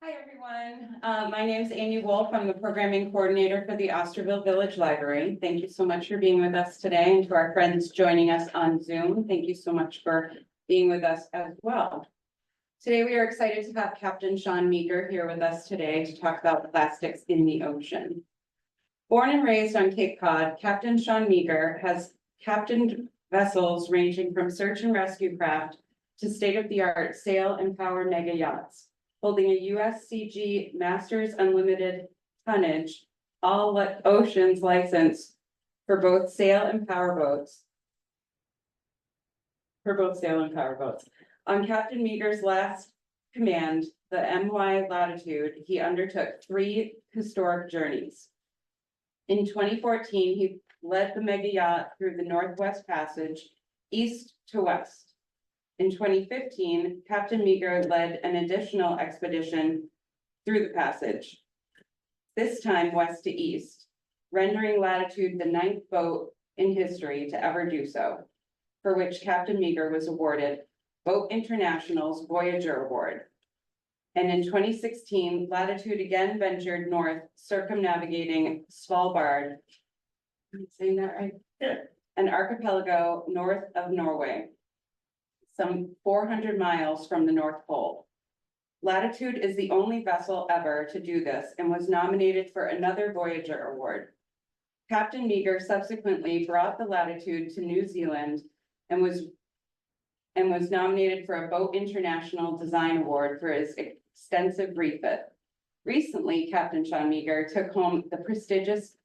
Hi, everyone. My name is Amy Wolf. I'm the programming coordinator for the Osterville Village Library. Thank you so much for being with us today, and to our friends joining us on Zoom, thank you so much for being with us as well. Today, we are excited to have Captain Sean Meager here with us today to talk about plastics in the ocean. Born and raised on Cape Cod, Captain Sean Meager has captained vessels ranging from search and rescue craft to state-of-the-art sail and power mega yachts, holding a USCG Masters Unlimited tonnage, all oceans license for both sail and power boats. On Captain Meager's last command, the MY Latitude, he undertook 3 historic journeys. In 2014, he led the mega yacht through the Northwest Passage, east to west. In 2015, Captain Meager led an additional expedition through the passage, this time west to east, rendering Latitude the 9th boat in history to ever do so, for which Captain Meager was awarded Boat International's Voyager Award. And in 2016, Latitude again ventured north, circumnavigating Svalbard. Am I saying that right? Yeah. An archipelago north of Norway, some 400 miles from the North Pole. Latitude is the only vessel ever to do this and was nominated for another Voyager Award. Captain Meager subsequently brought the Latitude to New Zealand and was nominated for a Boat International Design Award for his extensive refit. Recently, Captain Sean Meager took home the prestigious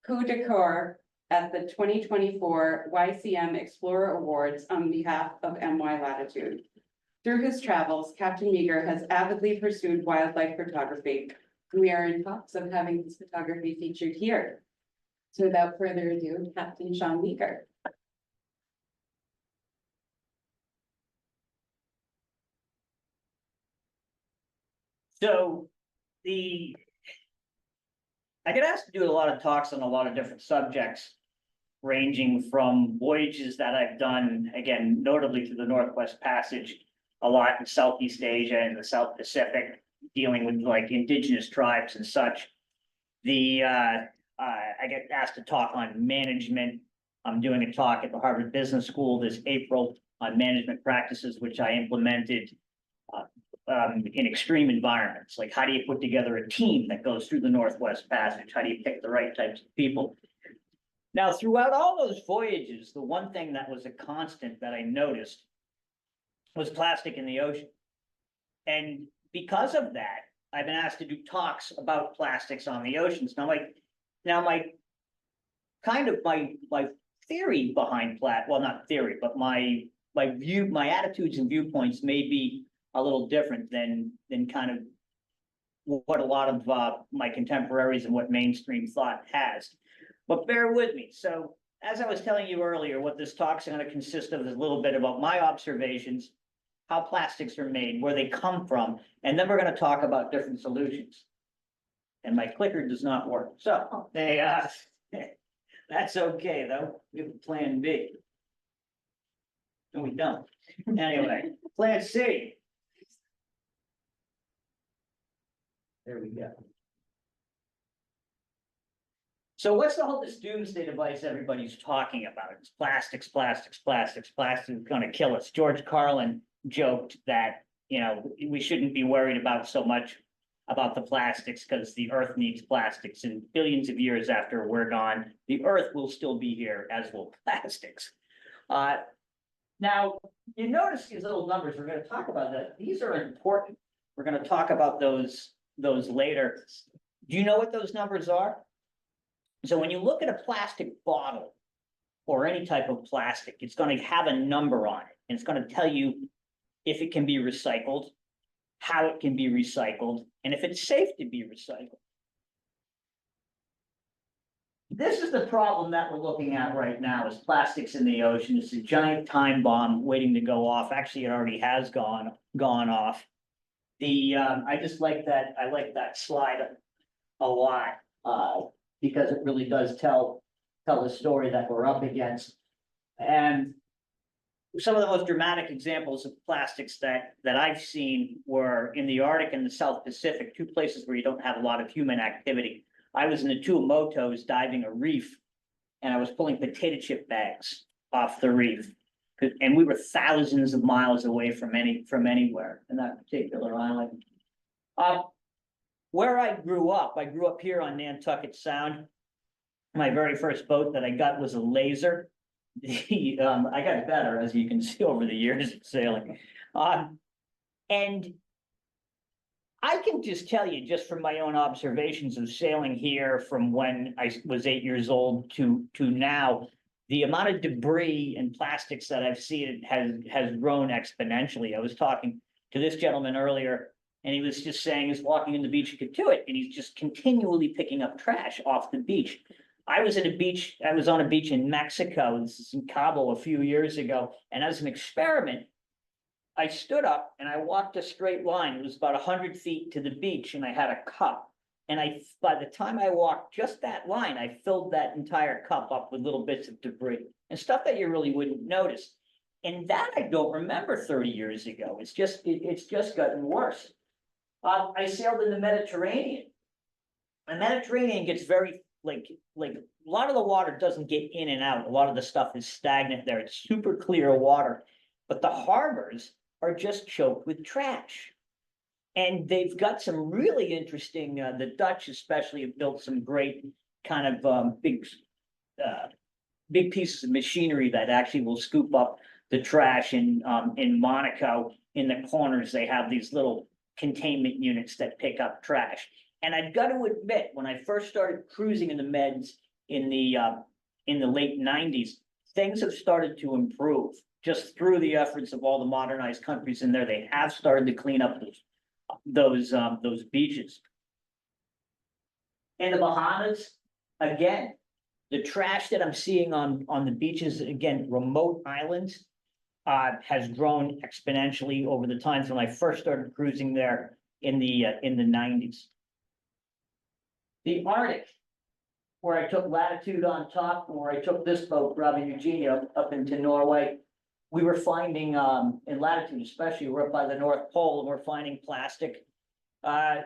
Coup de Coeur at the 2024 YCM Explorer Awards on behalf of MY Latitude. Through his travels, Captain Meager has avidly pursued wildlife photography, and we are in talks of having his photography featured here. So without further ado, Captain Sean Meager. So I get asked to do a lot of talks on a lot of different subjects, ranging from voyages that I've done, again, notably to the Northwest Passage, a lot in Southeast Asia and the South Pacific, dealing with like indigenous tribes and such. I get asked to talk on management. I'm doing a talk at the Harvard Business School this April on management practices, which I implemented in extreme environments. Like, how do you put together a team that goes through the Northwest Passage? How do you pick the right types of people? Now, throughout all those voyages, the one thing that was a constant that I noticed was plastic in the ocean. And because of that, I've been asked to do talks about plastics on the oceans. Now, my theory behind well, not theory, but my attitudes and viewpoints may be a little different than kind of what a lot of my contemporaries and what mainstream thought has. But bear with me. So as I was telling you earlier, what this talk's going to consist of is a little bit about my observations, how plastics are made, where they come from, and then we're going to talk about different solutions. And my clicker does not work. So that's okay though. We have a plan B. No, we don't. Anyway, plan C. There we go. So what's the whole this doomsday device everybody's talking about? It's plastics is gonna kill us. George Carlin joked that, we shouldn't be worried about so much about the plastics because the earth needs plastics, and billions of years after we're gone, the earth will still be here, as will plastics. Now, you notice these little numbers, we're gonna talk about that. These are important. We're gonna talk about those later. Do you know what those numbers are? So when you look at a plastic bottle or any type of plastic, it's going to have a number on it, and it's going to tell you if it can be recycled, how it can be recycled, and if it's safe to be recycled. This is the problem that we're looking at right now, is plastics in the ocean. It's a giant time bomb waiting to go off. Actually, it already has gone off. I just like that. I like that slide a lot, because it really does tell the story that we're up against. And some of the most dramatic examples of plastics that I've seen were in the Arctic and the South Pacific, two places where you don't have a lot of human activity. I was in the Tuamotus diving a reef, and I was pulling potato chip bags off the reef. And we were thousands of miles away from anywhere in that particular island. Where I grew up here on Nantucket Sound. My very first boat that I got was a laser. I got better, as you can see, over the years of sailing. And I can just tell you, just from my own observations of sailing here from when I was 8 years old to now, the amount of debris and plastics that I've seen has grown exponentially. I was talking to this gentleman earlier, and he was just saying he's walking on the beach in Katuitt, and he's just continually picking up trash off the beach. I was on a beach in Mexico, this is in Cabo a few years ago, and as an experiment, I stood up and I walked a straight line. It was about 100 feet to the beach, and I had a cup. And by the time I walked just that line, I filled that entire cup up with little bits of debris and stuff that you really wouldn't notice. And that I don't remember 30 years ago. It's just gotten worse. I sailed in the Mediterranean. The Mediterranean gets very like a lot of the water doesn't get in and out. A lot of the stuff is stagnant there. It's super clear water, but the harbors are just choked with trash. And they've got some really interesting, the Dutch especially have built some great kind of big pieces of machinery that actually will scoop up the trash. In Monaco, in the corners, they have these little containment units that pick up trash. And I've got to admit, when I first started cruising in the Meds in the late 90s, things have started to improve just through the efforts of all the modernized countries in there. They have started to clean up those beaches. In the Bahamas, again, the trash that I'm seeing on the beaches, again, remote islands, has grown exponentially over the times when I first started cruising there in the 90s. The Arctic, where I took latitude on top, and where I took this boat, Bravo Eugenia, up into Norway, we were finding, in latitude especially, we're up by the North Pole, and we're finding plastic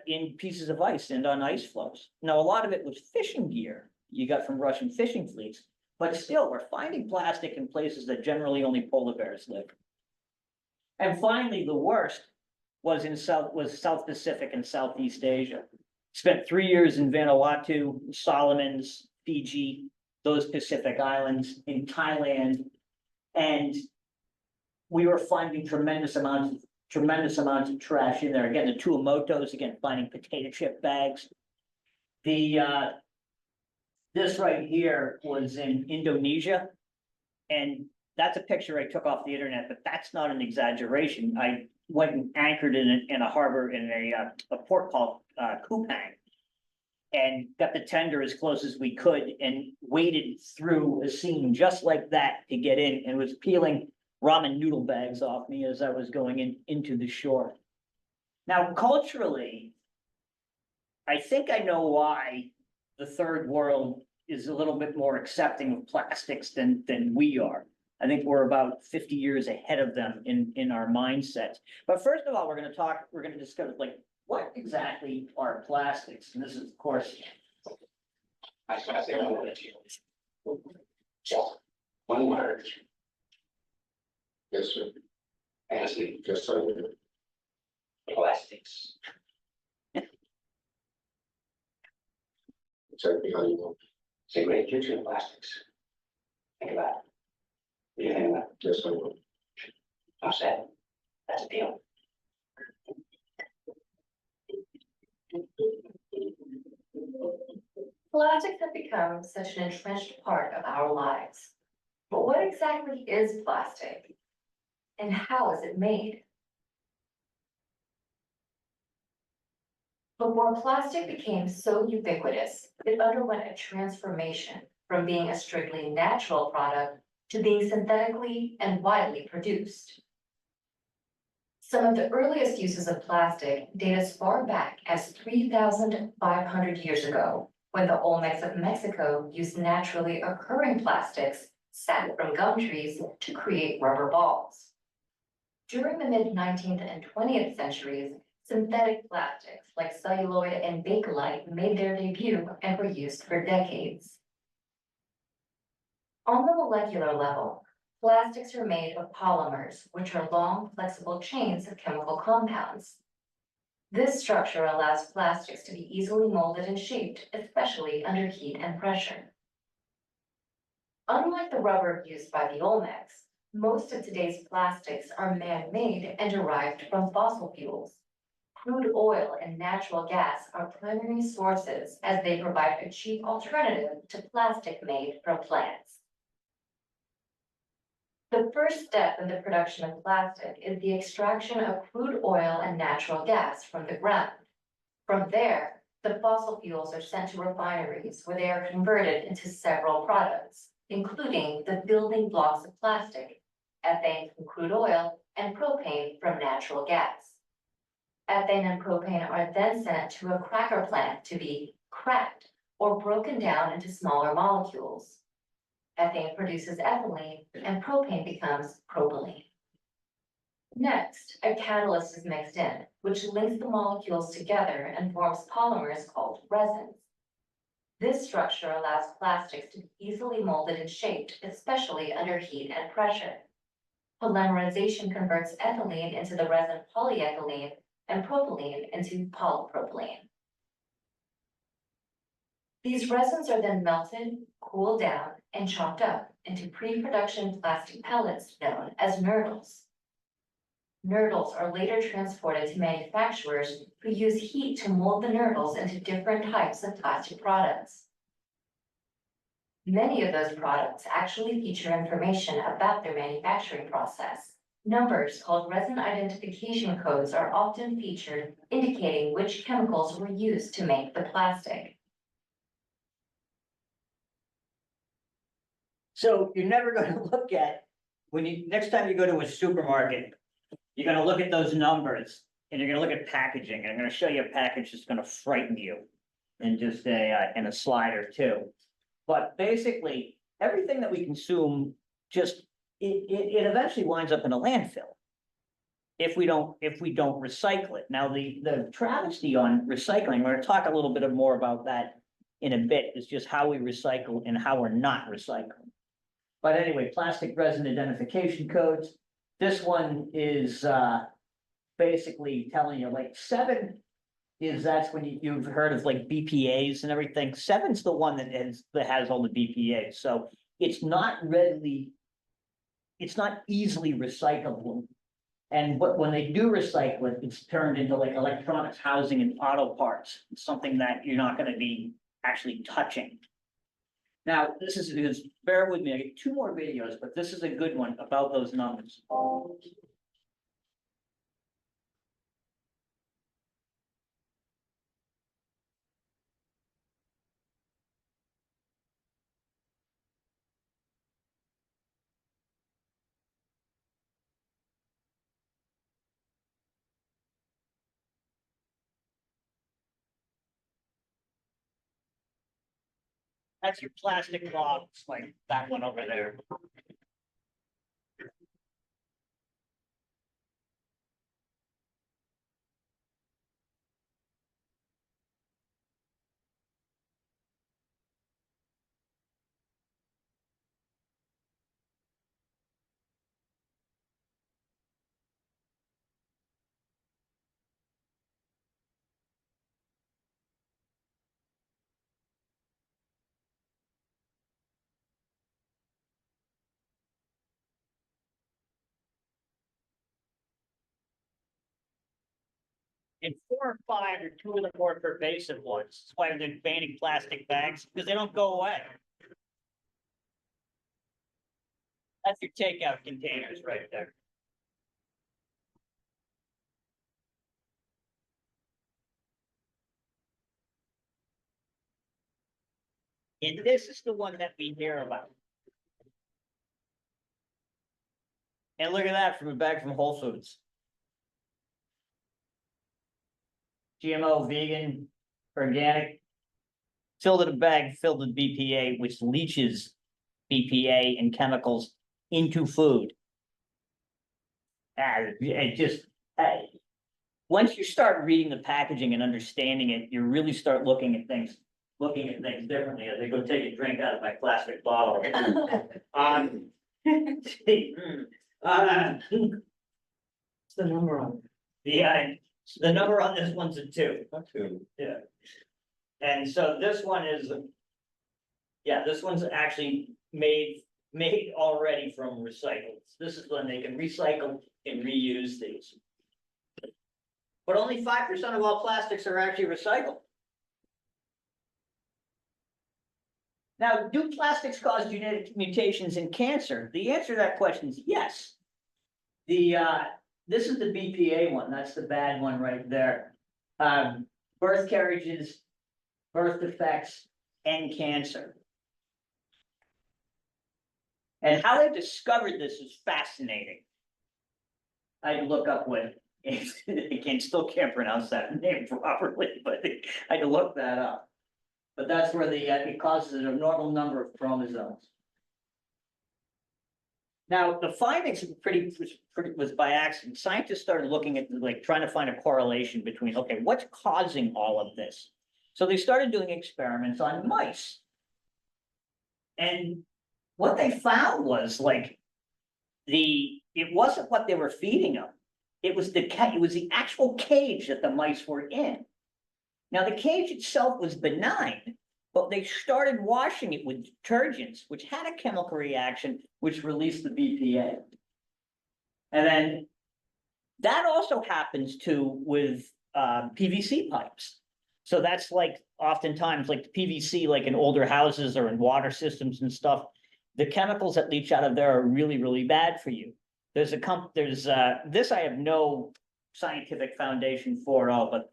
in pieces of ice and on ice floes. Now, a lot of it was fishing gear you got from Russian fishing fleets, but still, we're finding plastic in places that generally only polar bears live. And finally, the worst was South Pacific and Southeast Asia. Spent 3 years in Vanuatu, Solomons, Fiji, those Pacific islands, in Thailand, and we were finding tremendous amounts of trash in there. Again, the Tuamotus, again, finding potato chip bags. This right here was in Indonesia, and that's a picture I took off the internet, but that's not an exaggeration. I went and anchored in a harbor in a port called Kupang, and got the tender as close as we could and waded through a scene just like that to get in, and was peeling ramen noodle bags off me as I was going into the shore. Now, culturally, I think I know why the third world is a little bit more accepting of plastics than we are. I think we're about 50 years ahead of them in our mindsets. But first of all, we're going to discuss, like, what exactly are plastics? And this is, of course, one word. Yes, sir. Asking, just so you know. Plastics. Exactly how you want. Say, great future of plastics. Think about it. What do you think about it? Yes, I will. I'm sad. That's a deal. Plastics have become such an entrenched part of our lives. But what exactly is plastic? And how is it made? Before plastic became so ubiquitous, it underwent a transformation from being a strictly natural product to being synthetically and widely produced. Some of the earliest uses of plastic date as far back as 3,500 years ago, when the Olmecs of Mexico used naturally occurring plastics sap from gum trees to create rubber balls. During the mid-19th and 20th centuries, synthetic plastics like celluloid and bakelite made their debut and were used for decades. On the molecular level, plastics are made of polymers, which are long, flexible chains of chemical compounds. This structure allows plastics to be easily molded and shaped, especially under heat and pressure. Unlike the rubber used by the Olmecs, most of today's plastics are man-made and derived from fossil fuels. Crude oil and natural gas are primary sources as they provide a cheap alternative to plastic made from plants. The first step in the production of plastic is the extraction of crude oil and natural gas from the ground. From there, the fossil fuels are sent to refineries where they are converted into several products, including the building blocks of plastic, ethane from crude oil and propane from natural gas. Ethane and propane are then sent to a cracker plant to be cracked or broken down into smaller molecules. Ethane produces ethylene and propane becomes propylene. Next, a catalyst is mixed in, which links the molecules together and forms polymers called resins. This structure allows plastics to be easily molded and shaped, especially under heat and pressure. Polymerization converts ethylene into the resin polyethylene and propylene into polypropylene. These resins are then melted, cooled down, and chopped up into pre-production plastic pellets known as nurdles. Nurdles are later transported to manufacturers who use heat to mold the nurdles into different types of plastic products. Many of those products actually feature information about their manufacturing process. Numbers called resin identification codes are often featured, indicating which chemicals were used to make the plastic. So you're never gonna look at, next time you go to a supermarket, you're gonna look at those numbers and you're gonna look at packaging, and I'm gonna show you a package that's gonna frighten you in just in a slide or two. But basically, everything that we consume it eventually winds up in a landfill. If we don't recycle it. Now, the travesty on recycling, we're gonna talk a little bit more about that in a bit, is just how we recycle and how we're not recycling. But anyway, plastic resin identification codes. This one is basically telling you, like 7 is, that's when you've heard of like BPAs and everything. 7's the one that has all the BPAs. So it's not easily recyclable. And when they do recycle it, it's turned into like electronics, housing, and auto parts. It's something that you're not gonna be actually touching. Now, this is, bear with me, I get 2 more videos, but this is a good one about those numbers. That's your plastic logs, like that one over there. And 4 or 5 are 2 of the more pervasive ones. That's why they're banning plastic bags, because they don't go away. That's your takeout containers right there. And this is the one that we hear about. And look at that, from a bag from Whole Foods. GMO, vegan, organic, filled in a bag, filled with BPA, which leaches BPA and chemicals into food. It just, once you start reading the packaging and understanding it, you really start looking at things differently. As I go take a drink out of my plastic bottle. What's the number on? The number on this one's a 2. Two. Yeah. And so this one is. Yeah, this one's actually made already from recycles. This is when they can recycle and reuse these. But only 5% of all plastics are actually recycled. Now, do plastics cause genetic mutations in cancer? The answer to that question is yes. This is the BPA one, that's the bad one right there. Birth carriages, birth defects, and cancer. And how they discovered this is fascinating. I had to look up what, still can't pronounce that name properly, but I had to look that up. But that's where it causes an abnormal number of chromosomes. Now, the findings was by accident. Scientists started looking at, trying to find a correlation between, okay, what's causing all of this? So they started doing experiments on mice. And what they found was it wasn't what they were feeding them. It was the actual cage that the mice were in. Now, the cage itself was benign, but they started washing it with detergents, which had a chemical reaction, which released the BPA. And then that also happens too with PVC pipes. So that's oftentimes the PVC, in older houses or in water systems and stuff, the chemicals that leach out of there are really, really bad for you. This I have no scientific foundation for at all, but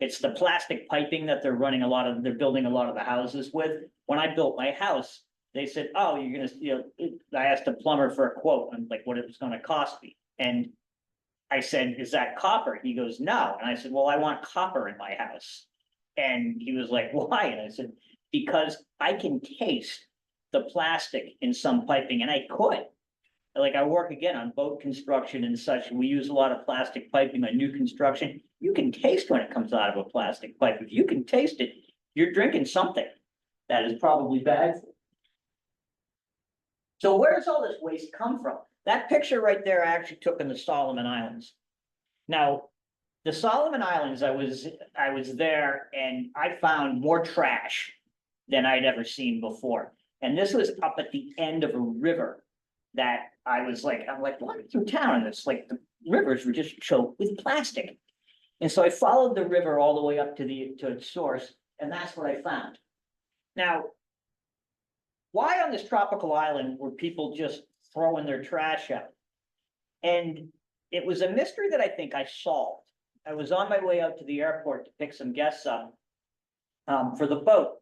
it's the plastic piping that they're building a lot of the houses with. When I built my house, they said, oh, you're gonna, I asked a plumber for a quote on what it was gonna cost me. And I said, is that copper? He goes, no. And I said, well, I want copper in my house. And he was like, why? And I said, because I can taste the plastic in some piping, and I could. I work again on boat construction and such. We use a lot of plastic piping on new construction. You can taste when it comes out of a plastic pipe. If you can taste it, you're drinking something that is probably bad for you. So where does all this waste come from? That picture right there I actually took in the Solomon Islands. Now, the Solomon Islands, I was there and I found more trash than I'd ever seen before. And this was up at the end of a river that I'm walking through town and it's the rivers were just choked with plastic. And so I followed the river all the way up to its source, and that's what I found. Now, why on this tropical island were people just throwing their trash out? And it was a mystery that I think I solved. I was on my way out to the airport to pick some guests up for the boat.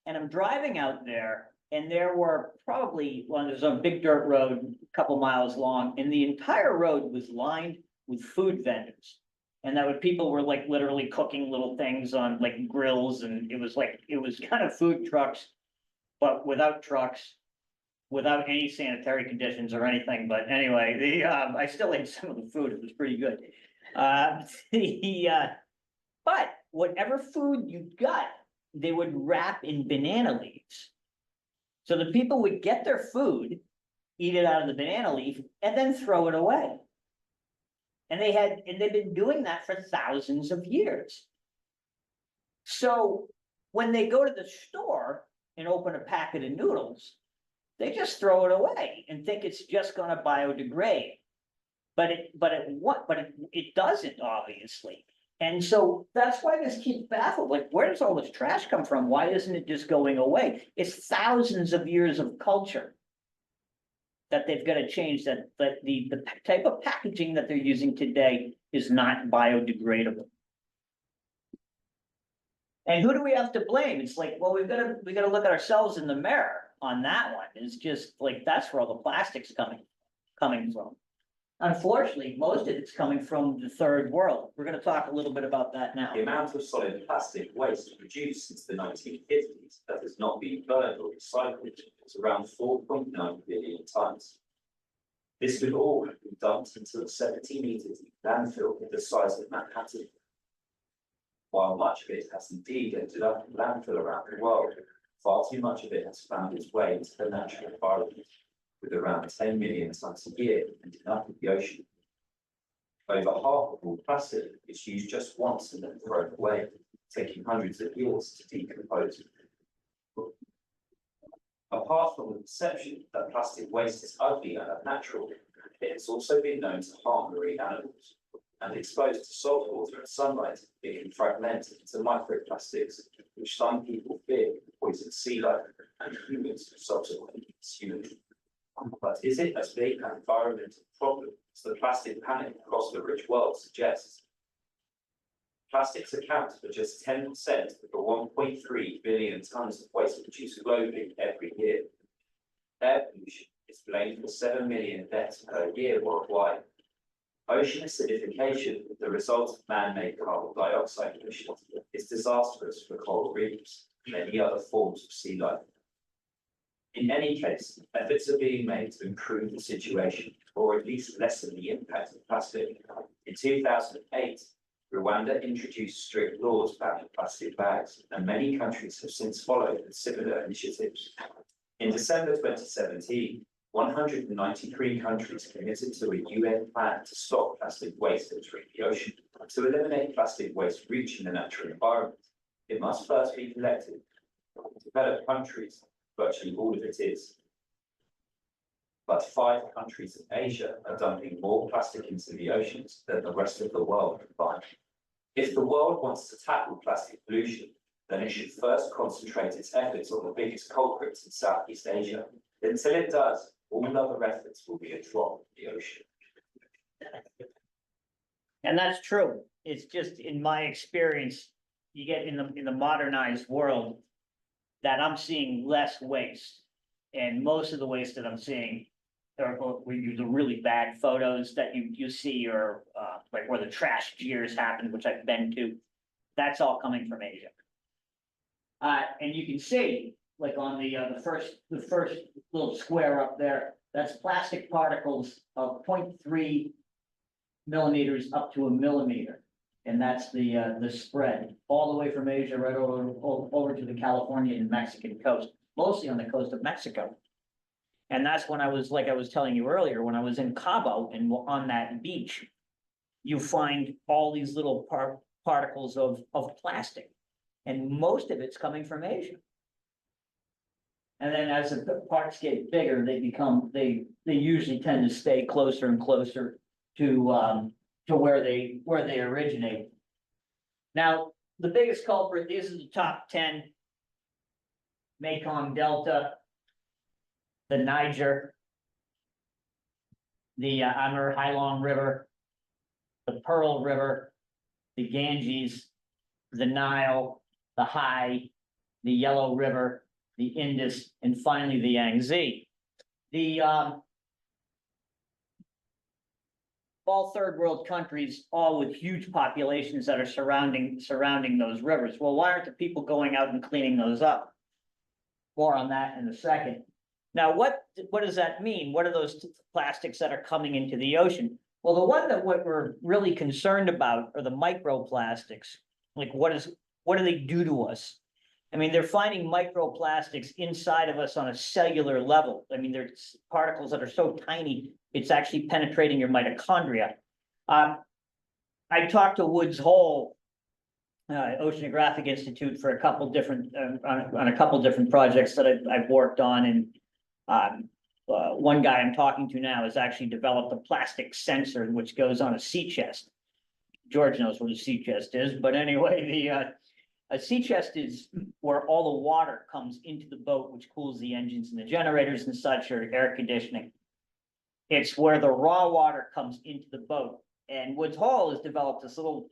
And I'm driving out there, and there were there's a big dirt road, a couple miles long, and the entire road was lined with food vendors. And people were literally cooking little things on grills, and it was kind of food trucks, but without trucks, without any sanitary conditions or anything. But anyway, I still ate some of the food. It was pretty good. But whatever food you got, they would wrap in banana leaves. So the people would get their food, eat it out of the banana leaf, and then throw it away. And they've been doing that for thousands of years. So when they go to the store and open a packet of noodles, they just throw it away and think it's just going to biodegrade. But it doesn't, obviously. And so that's why this keeps baffled. Where does all this trash come from? Why isn't it just going away? It's thousands of years of culture that they've got to change, that the type of packaging that they're using today is not biodegradable. And who do we have to blame? It's well, we got to look at ourselves in the mirror on that one. It's just that's where all the plastic's coming from. unfortunately, most of it's coming from the third world. We're gonna talk a little bit about that now. The amount of solid plastic waste produced since the 1950s that has not been burned or recycled is around 4.9 billion tons. This would all have been dumped into a 70 metre deep landfill the size of Manhattan. While much of it has indeed ended up in landfill around the world, far too much of it has found its way into the natural environment, with around 10 million tons a year ending up in the ocean. Over half of all plastic is used just once and then thrown away, taking hundreds of years to decompose. Apart from the perception that plastic waste is ugly and unnatural, it has also been known to harm marine animals. And exposed to salt water and sunlight, it can fragment into microplastics, which some people fear poison sea life and humans subsequently consume. But is it as big an environmental problem as the plastic panic across the rich world suggests? Plastics account for just 10% of the 1.3 billion tons of waste produced globally every year. Air pollution is blamed for 7 million deaths per year worldwide. Ocean acidification, the result of man-made carbon dioxide emissions, is disastrous for coral reefs and many other forms of sea life. In any case, efforts are being made to improve the situation, or at least lessen the impact of plastic. In 2008, Rwanda introduced strict laws banning plastic bags, and many countries have since followed with similar initiatives. In December 2017, 193 countries committed to a UN plan to stop plastic waste entering the ocean. To eliminate plastic waste reaching the natural environment, it must first be collected. In developed countries, virtually all of it is. But 5 countries in Asia are dumping more plastic into the oceans than the rest of the world combined. If the world wants to tackle plastic pollution, then it should first concentrate its efforts on the biggest culprits in Southeast Asia. Until it does, all other efforts will be a drop in the ocean. And that's true. It's just in my experience, you get in the modernized world that I'm seeing less waste. And most of the waste that I'm seeing are the really bad photos that you see, or like where the trash years happen, which I've been to. That's all coming from Asia. And you can see, like on the first little square up there, that's plastic particles of 0.3 millimeters up to 1 millimeter. And that's the spread all the way from Asia right over to the California and Mexican coast, mostly on the coast of Mexico. And that's when I was telling you earlier, when I was in Cabo and on that beach, you find all these little particles of plastic, and most of it's coming from Asia. And then as the parts get bigger, they usually tend to stay closer and closer to where they originate. Now, the biggest culprit, these are the top 10: Mekong Delta, the Niger, the Amur Hailong River, the Pearl River, the Ganges, the Nile, the Hai, the Yellow River, the Indus, and finally the Yangtze. All third world countries, all with huge populations that are surrounding those rivers. Well, why aren't the people going out and cleaning those up? More on that in a second. Now, what does that mean? What are those plastics that are coming into the ocean? Well, the one that what we're really concerned about are the microplastics. Like, what do they do to us? I mean, they're finding microplastics inside of us on a cellular level. I mean, there's particles that are so tiny, it's actually penetrating your mitochondria. I talked to Woods Hole, Oceanographic Institute, for a couple different on a couple different projects that I've worked on, and one guy I'm talking to now has actually developed a plastic sensor which goes on a sea chest. George knows what a sea chest is, but anyway, a sea chest is where all the water comes into the boat, which cools the engines and the generators and such, or air conditioning. It's where the raw water comes into the boat. And Woods Hole has developed this little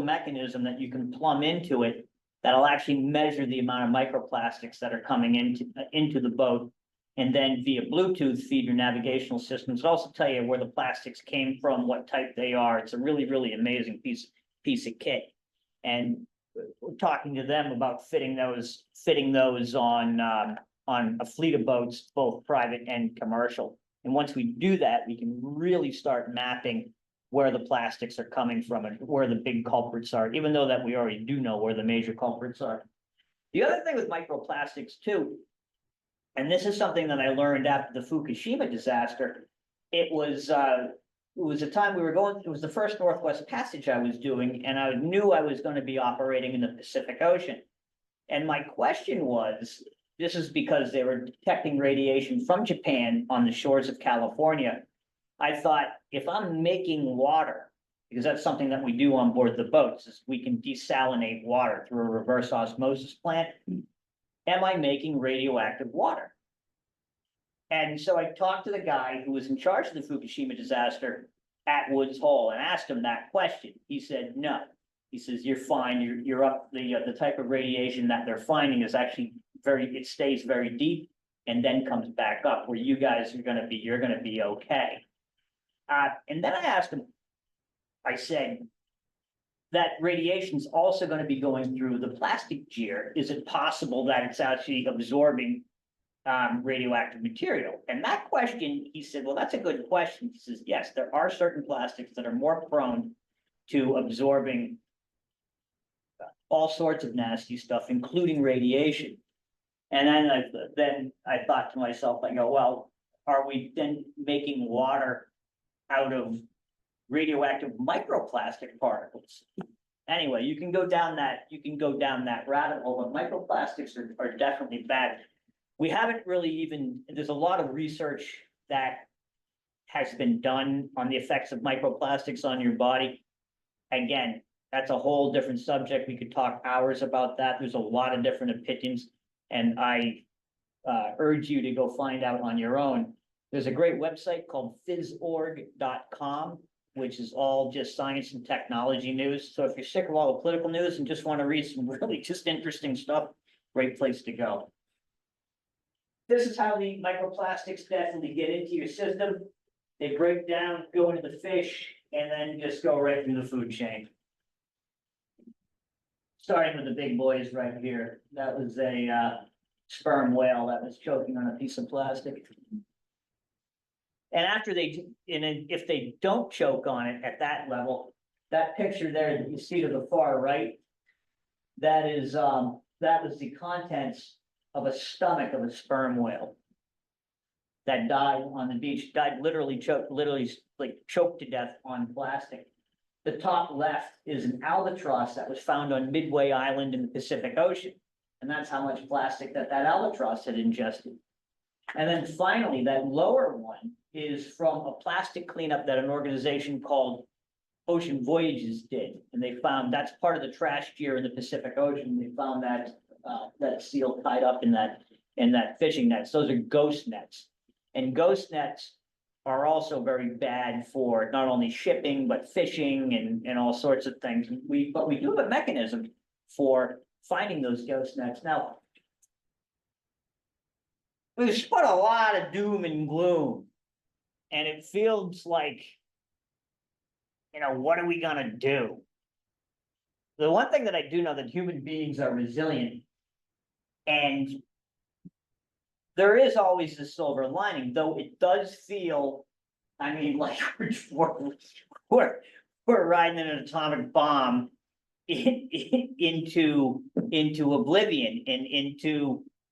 mechanism that you can plumb into it that'll actually measure the amount of microplastics that are coming into the boat. And then via Bluetooth, feed your navigational systems. It'll also tell you where the plastics came from, what type they are. It's a really, really amazing piece of kit. And we're talking to them about fitting those on a fleet of boats, both private and commercial. And once we do that, we can really start mapping where the plastics are coming from and where the big culprits are, even though that we already do know where the major culprits are. The other thing with microplastics too, and this is something that I learned after the Fukushima disaster, it was a time we were going, it was the first Northwest Passage I was doing, and I knew I was going to be operating in the Pacific Ocean. And my question was, this is because they were detecting radiation from Japan on the shores of California. I thought, if I'm making water, because that's something that we do on board the boats, is we can desalinate water through a reverse osmosis plant. Am I making radioactive water? And so I talked to the guy who was in charge of the Fukushima disaster at Woods Hole and asked him that question. He said, no. He says, you're fine, you're up, the type of radiation that they're finding is actually it stays very deep and then comes back up, where you guys are gonna be, you're gonna be okay. And then I asked him, I said, that radiation's also gonna be going through the plastic gear. Is it possible that it's actually absorbing radioactive material? And that question, he said, well, that's a good question. He says, yes, there are certain plastics that are more prone to absorbing all sorts of nasty stuff, including radiation. And then I thought to myself, I go, well, are we then making water out of radioactive microplastic particles? Anyway, you can go down that rabbit hole, but microplastics are definitely bad. We haven't really even, there's a lot of research that has been done on the effects of microplastics on your body. Again, that's a whole different subject. We could talk hours about that. There's a lot of different opinions, and I urge you to go find out on your own. There's a great website called physorg.com, which is all just science and technology news. So if you're sick of all the political news and just want to read some really just interesting stuff, great place to go. This is how the microplastics definitely get into your system. They break down, go into the fish, and then just go right through the food chain. Starting with the big boys right here. That was a sperm whale that was choking on a piece of plastic. And after if they don't choke on it at that level, that picture there that you see to the far right, that was the contents of a stomach of a sperm whale that died on the beach, literally choked to death on plastic. The top left is an albatross that was found on Midway Island in the Pacific Ocean. And that's how much plastic that albatross had ingested. And then finally, that lower one is from a plastic cleanup that an organization called Ocean Voyages did. And they found that's part of the trash gear in the Pacific Ocean. They found that seal tied up in that fishing nets. Those are ghost nets. And ghost nets are also very bad for not only shipping, but fishing and all sorts of things. But we do have a mechanism for finding those ghost nets. Now, we've spun a lot of doom and gloom, and it feels like, what are we gonna do? The one thing that I do know that human beings are resilient, and there is always the silver lining, though it does feel, like we're riding an atomic bomb into oblivion and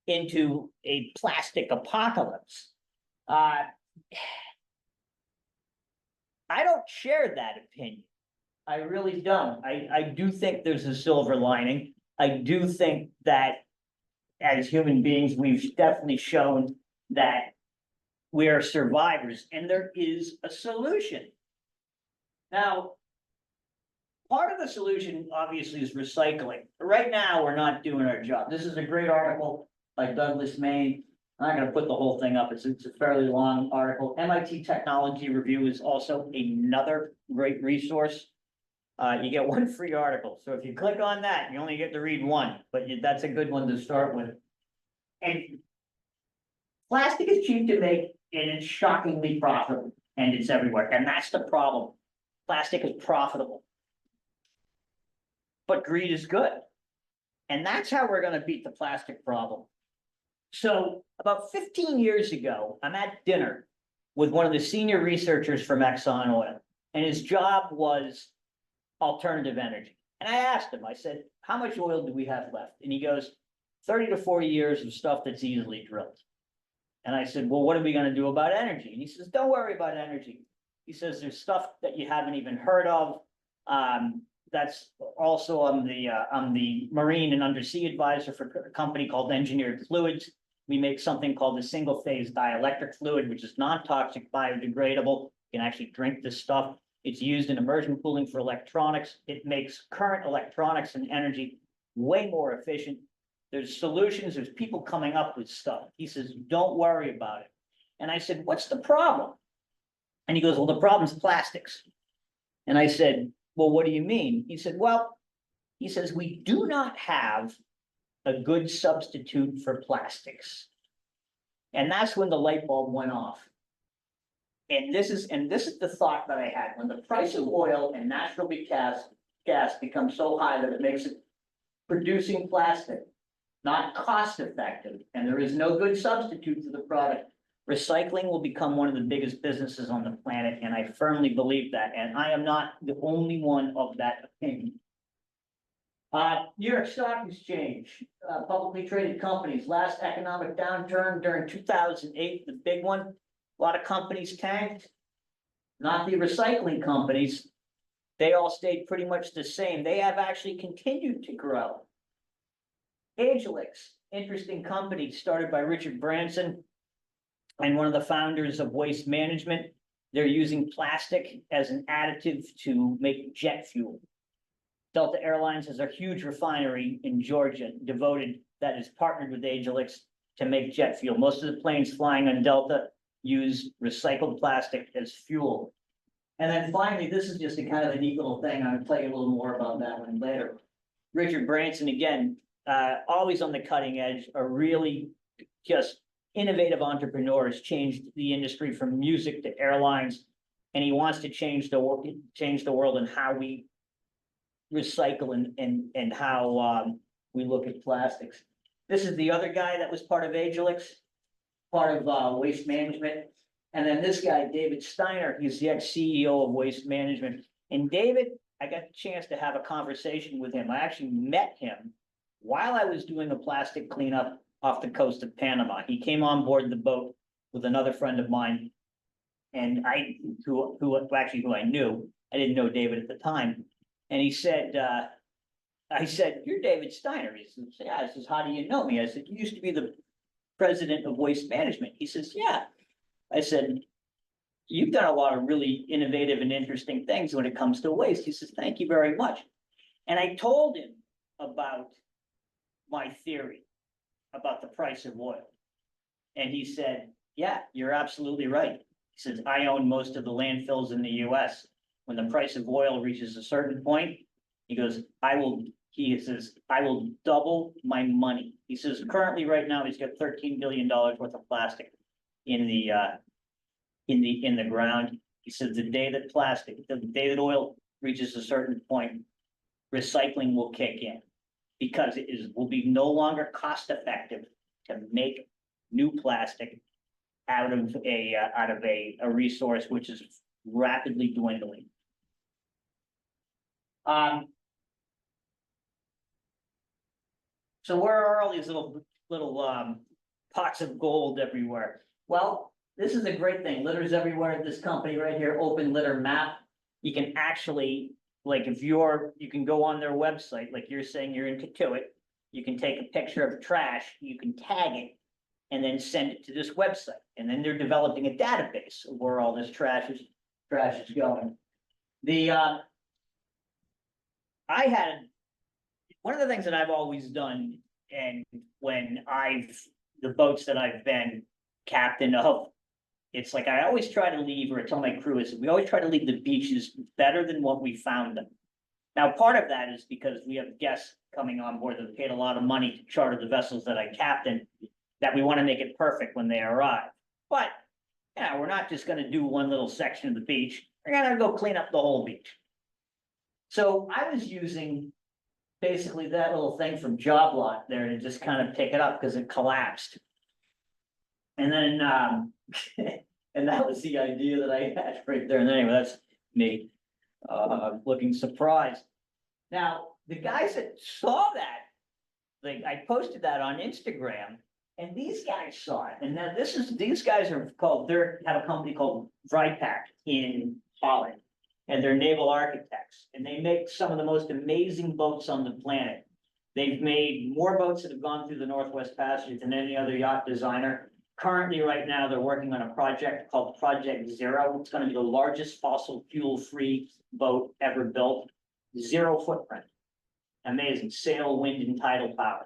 into a plastic apocalypse. I don't share that opinion. I really don't. I do think there's a silver lining. I do think that as human beings, we've definitely shown that we are survivors and there is a solution. Now, part of the solution obviously is recycling. Right now, we're not doing our job. This is a great article by Douglas Main. I'm not going to put the whole thing up. It's a fairly long article. MIT Technology Review is also another great resource. You get one free article. So if you click on that, you only get to read one, but that's a good one to start with. And Plastic is cheap to make and it's shockingly profitable and it's everywhere. And that's the problem. Plastic is profitable. But greed is good. And that's how we're gonna beat the plastic problem. So about 15 years ago, I'm at dinner with one of the senior researchers from Exxon Oil, and his job was alternative energy. And I asked him, I said, how much oil do we have left? And he goes, 30 to 40 years of stuff that's easily drilled. And I said, well, what are we gonna do about energy? And he says, don't worry about energy. He says, there's stuff that you haven't even heard of. That's also I'm the marine and undersea advisor for a company called Engineered Fluids. We make something called the single phase dielectric fluid, which is non-toxic, biodegradable. You can actually drink this stuff. It's used in immersion cooling for electronics. It makes current electronics and energy way more efficient. There's solutions, there's people coming up with stuff. He says, don't worry about it. And I said, what's the problem? And he goes, well, the problem's plastics. And I said, well, what do you mean? He said, well, he says, we do not have a good substitute for plastics. And that's when the light bulb went off. And this is the thought that I had. When the price of oil and natural gas becomes so high that it makes it producing plastic not cost effective, and there is no good substitute for the product, recycling will become one of the biggest businesses on the planet, and I firmly believe that, and I am not the only one of that opinion. New York Stock Exchange, publicly traded companies, last economic downturn during 2008, the big one, a lot of companies tanked. Not the recycling companies. They all stayed pretty much the same. They have actually continued to grow. Agilex, interesting company started by Richard Branson and one of the founders of Waste Management. They're using plastic as an additive to make jet fuel. Delta Airlines has a huge refinery in Georgia that is partnered with Agilex to make jet fuel. Most of the planes flying on Delta use recycled plastic as fuel. And then finally, this is just a kind of a neat little thing. I'm gonna tell you a little more about that one later. Richard Branson, again, always on the cutting edge, a really just innovative entrepreneurs, changed the industry from music to airlines. And he wants to change the world and how we recycle and how we look at plastics. This is the other guy that was part of Agilex, part of Waste Management. And then this guy, David Steiner, he's the ex-CEO of Waste Management. And David, I got the chance to have a conversation with him. I actually met him while I was doing a plastic cleanup off the coast of Panama. He came on board the boat with another friend of mine. And who I knew, I didn't know David at the time. And he said, I said, you're David Steiner. He says, yeah. I says, how do you know me? I said, you used to be the president of Waste Management. He says, yeah. I said, you've done a lot of really innovative and interesting things when it comes to waste. He says, thank you very much. And I told him about my theory about the price of oil. And he said, yeah, you're absolutely right. He says, I own most of the landfills in the US. When the price of oil reaches a certain point, he goes, I will double my money. He says, currently right now, he's got $13 billion worth of plastic in the ground. He says the day that oil reaches a certain point, recycling will kick in because will be no longer cost effective to make new plastic out of a resource which is rapidly dwindling. So where are all these little pots of gold everywhere? Well, this is a great thing. Litter's everywhere at this company right here, Open Litter Map. You can actually, like you can go on their website, like you're saying you're in Katuitt, you can take a picture of trash, you can tag it, and then send it to this website. And then they're developing a database of where all this trash is going. One of the things that I've always done, and when the boats that I've been captain of, it's like I always try to leave, or I tell my crew, is we always try to leave the beaches better than what we found them. Now, part of that is because we have guests coming on board that paid a lot of money to charter the vessels that I captain. that we want to make it perfect when they arrive. But, yeah, we're not just gonna do one little section of the beach, we're gonna go clean up the whole beach. So I was using basically that little thing from Job Lot there to just kind of pick it up because it collapsed. And then, and that was the idea that I had right there. And anyway, that's me, looking surprised. Now, the guys that saw that, like, I posted that on Instagram, and these guys saw it. And now these guys are called, have a company called Vrypack in Holland. And they're naval architects, and they make some of the most amazing boats on the planet. They've made more boats that have gone through the Northwest Passage than any other yacht designer. Currently, right now, they're working on a project called Project Zero. It's gonna be the largest fossil fuel-free boat ever built. 0 footprint. Amazing, sail, wind, and tidal power.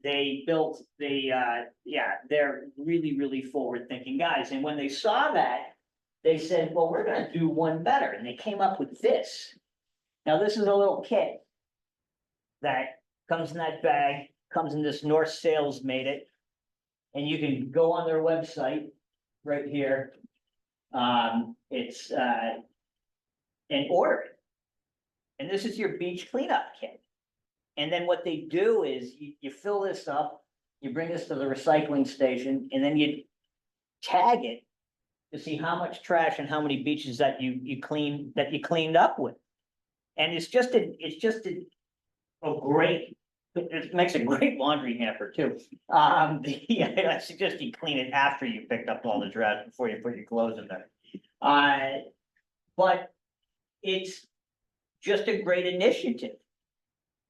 They built they're really, really forward-thinking guys, and when they saw that, they said, well, we're gonna do one better, and they came up with this. Now, this is a little kit that comes in that bag, comes in this North Sails made it. And you can go on their website right here. It's and order it. And this is your beach cleanup kit. And then what they do is you fill this up, you bring this to the recycling station, and then you tag it to see how much trash and how many beaches that you cleaned up with. And it's just a great, it makes a great laundry hamper too. I suggest you clean it after you picked up all the trash before you put your clothes in there. But it's just a great initiative.